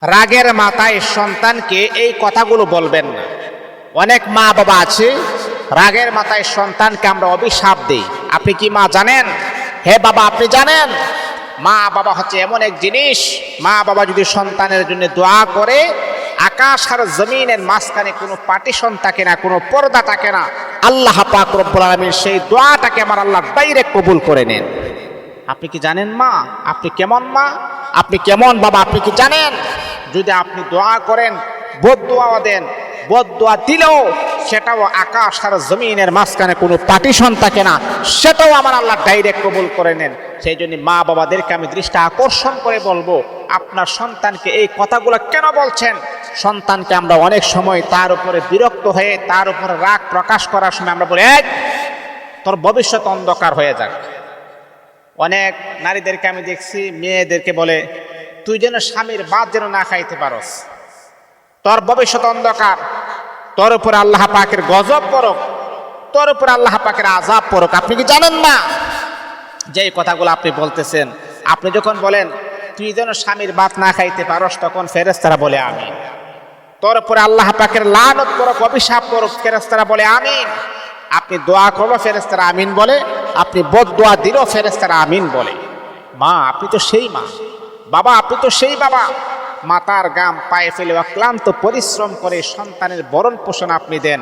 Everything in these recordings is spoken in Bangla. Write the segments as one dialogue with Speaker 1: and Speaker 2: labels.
Speaker 1: রাগের মাথায় সন্তানকে এই কথাগুলো বলবেন না। অনেক মা বাবা আছে রাগের মাথায় সন্তানকে আমরা অভিশাপ দিই। আপনি কি মা জানেন? হে বাবা, আপনি জানেন মা বাবা হচ্ছে এমন এক জিনিস, মা বাবা যদি সন্তানের জন্য দোয়া করে, আকাশ আর জমিনের মাঝখানে কোনো পার্টিশন থাকে না, কোনো পর্দা থাকে না। আল্লাহ পাক রব্বুল আলামিন সেই দোয়াটাকে আমার আল্লাহ ডাইরেক্ট কবুল করে নেন। আপনি কি জানেন মা? আপনি কেমন মা? আপনি কেমন বাবা? আপনি কি জানেন? যদি আপনি দোয়া করেন, বদদোয়া দেন, বদদোয়া দিলেও সেটাও আকাশ আর জমিনের মাঝখানে কোনো পার্টিশন থাকে না, সেটাও আমার আল্লাহ ডাইরেক্ট কবুল করে নেন। সেই জন্য মা বাবাদেরকে আমি দৃষ্টি আকর্ষণ করে বলবো, আপনার সন্তানকে এই কথাগুলো কেন বলছেন? সন্তানকে আমরা অনেক সময় তার উপরে বিরক্ত হয়ে, তার উপরে রাগ প্রকাশ করার সময় আমরা বলি, এই তোর ভবিষ্যৎ অন্ধকার হয়ে যাক। অনেক নারীদেরকে আমি দেখছি, মেয়েদেরকে বলে, তুই যেন স্বামীর ভাত যেন না খাইতে পারস, তোর ভবিষ্যৎ অন্ধকার, তোর উপরে আল্লাহ পাকের গজব পড়ুক, তোর উপরে আল্লাহ পাকের আযাব পড়ুক। আপনি কি জানেন না যে এই কথাগুলো আপনি বলতেছেন? আপনি যখন বলেন তুই যেন স্বামীর ভাত না খাইতে পারস, তখন ফেরেশতারা বলে আমিন। তোর উপরে আল্লাহ পাকের লানত পড়ুক, অভিশাপ পড়ুক, ফেরেশতারা বলে আমিন। আপনি দোয়া করলো, ফেরেশতারা আমিন বলে। আপনি বদদোয়া দিলেও ফেরেশতারা আমিন বলে। মা, আপনি তো সেই মা। বাবা, আপনি তো সেই বাবা। মাথার গাম পায়ে ফেলে অক্লান্ত পরিশ্রম করে সন্তানের ভরণ পোষণ আপনি দেন।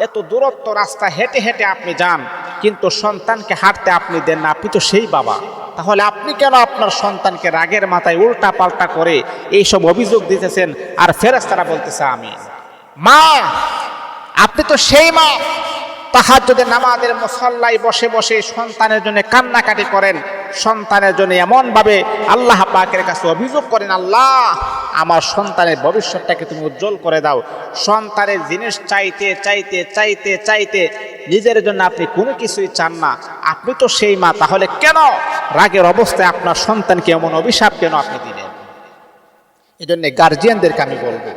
Speaker 1: এত দূরত্ব রাস্তা হেঁটে হেঁটে আপনি যান, কিন্তু সন্তানকে হাঁটতে আপনি দেন না। আপনি তো সেই বাবা। তাহলে আপনি কেন আপনার সন্তানকে রাগের মাথায় উল্টা পাল্টা করে এইসব অভিযোগ দিতেছেন, আর ফেরেশতারা বলতেছে আমিন? মা, আপনি তো সেই মা। তাহাজ্জুদের নামাজের মুসাল্লায় বসে বসে সন্তানের জন্য কান্নাকাটি করেন, সন্তানের জন্য এমনভাবে আল্লাহ পাকের কাছে অভিযোগ করেন, আল্লাহ আমার সন্তানের ভবিষ্যৎটাকে তুমি উজ্জ্বল করে দাও। সন্তানের জিনিস চাইতে চাইতে চাইতে চাইতে নিজের জন্য আপনি কোনো কিছুই চান না। আপনি তো সেই মা। তাহলে কেন রাগের অবস্থায় আপনার সন্তানকে এমন অভিশাপ কেন আপনি দিলেন? এই জন্যে গার্জিয়ানদেরকে আমি বলবো,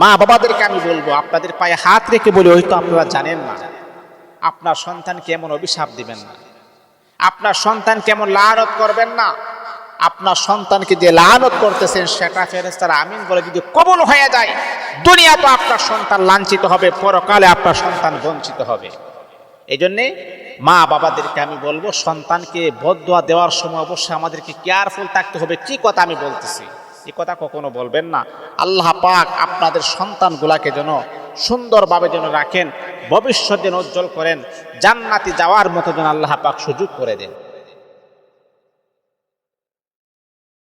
Speaker 1: মা বাবাদেরকে আমি বলবো, আপনাদের পায়ে হাত রেখে বলি, হয়তো আপনারা জানেন না, আপনার সন্তানকে এমন অভিশাপ দিবেন না, আপনার সন্তানকে এমন লানত করবেন না। আপনার সন্তানকে যে লানত করতেছেন, সেটা ফেরেশতারা আমিন বলে যদি কবুল হয়ে যায়, দুনিয়া তো আপনার সন্তান লাঞ্ছিত হবে, পরকালে আপনার সন্তান বঞ্চিত হবে। এই জন্যে মা বাবাদেরকে আমি বলবো, সন্তানকে বদদোয়া দেওয়ার সময় অবশ্যই আমাদেরকে কেয়ারফুল থাকতে হবে। কি কথা আমি বলতেছি, এই কথা কখনো বলবেন না। আল্লাহ পাক আপনাদের সন্তানগুলাকে যেন সুন্দরভাবে যেন রাখেন, ভবিষ্যৎ যেন উজ্জ্বল করেন, জান্নাতি যাওয়ার মতো যেন আল্লাহ পাক সুযোগ করে দেন।